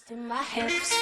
to my hips.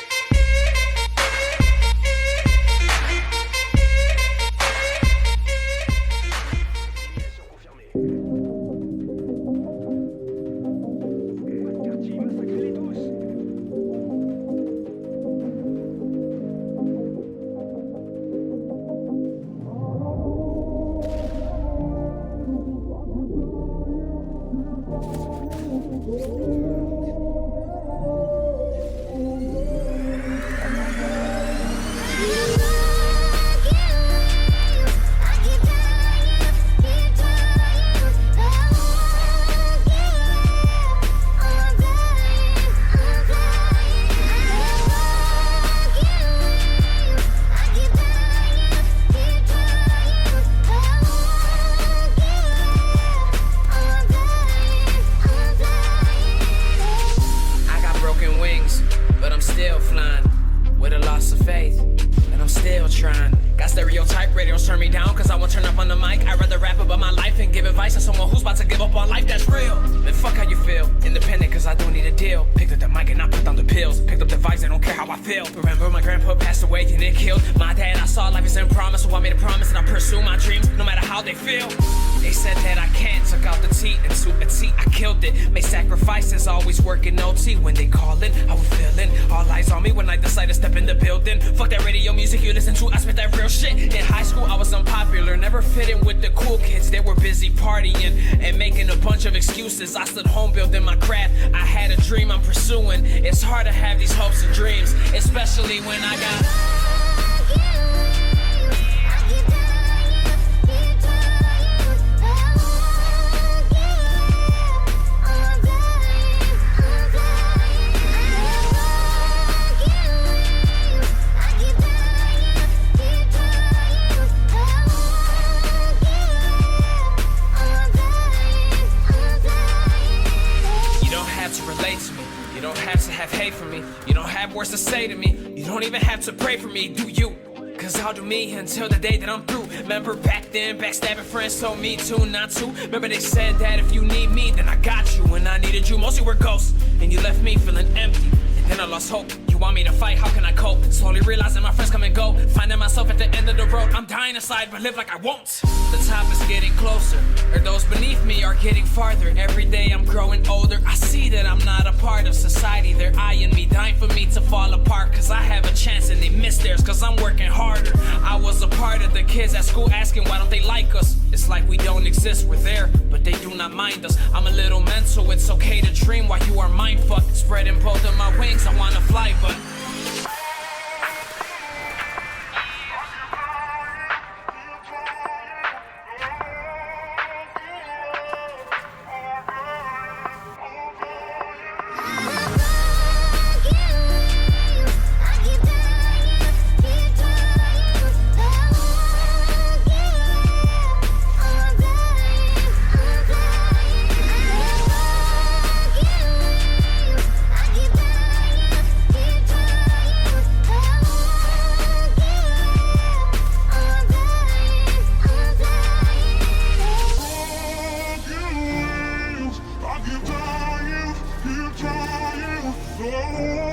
But I'm still flying with a loss of faith, and I'm still trying. Got stereotype radios turn me down cause I won't turn up on the mic. I'd rather rap about my life and give advice to someone who's about to give up on life that's real. Then fuck how you feel, independent cause I don't need a deal. Picked up the mic and I put down the pills. Picked up the vibes, I don't care how I feel. Remember my grandpa passed away and it killed my dad. I saw life is in promise, so I made a promise that I pursue my dreams no matter how they feel. They said that I can't, took out the T and to a T, I killed it. Made sacrifices, always working OT. When they callin', I was feeling all eyes on me when I decided to step in the building. Fuck that radio music you listen to, I spit that real shit. In high school I was unpopular, never fit in with the cool kids. They were busy partying and making a bunch of excuses. I stood home building my craft, I had a dream I'm pursuing. It's hard to have these hopes and dreams, especially when I got to relate to me. You don't have to have hate for me. You don't have words to say to me. You don't even have to pray for me, do you? Cause I'll do me until the day that I'm through. Remember back then, backstabbing friends told me to not to. Remember they said that if you need me, then I got you. When I needed you, mostly were ghosts. And you left me feeling empty. And then I lost hope. You want me to fight, how can I cope? Slowly realizing my friends come and go. Finding myself at the end of the road. I'm dying inside, but live like I won't. The top is getting closer, or those beneath me are getting farther. Every day I'm growing older. I see that I'm not a part of society. They're eyeing me, dying for me to fall apart. Cause I have a chance and they miss theirs cause I'm working harder. I was a part of the kids at school asking why don't they like us. It's like we don't exist, we're there, but they do not mind us. I'm a little mental, it's okay to dream while you are mindfucked. Spreading both of my wings, I wanna fly, but keep trying.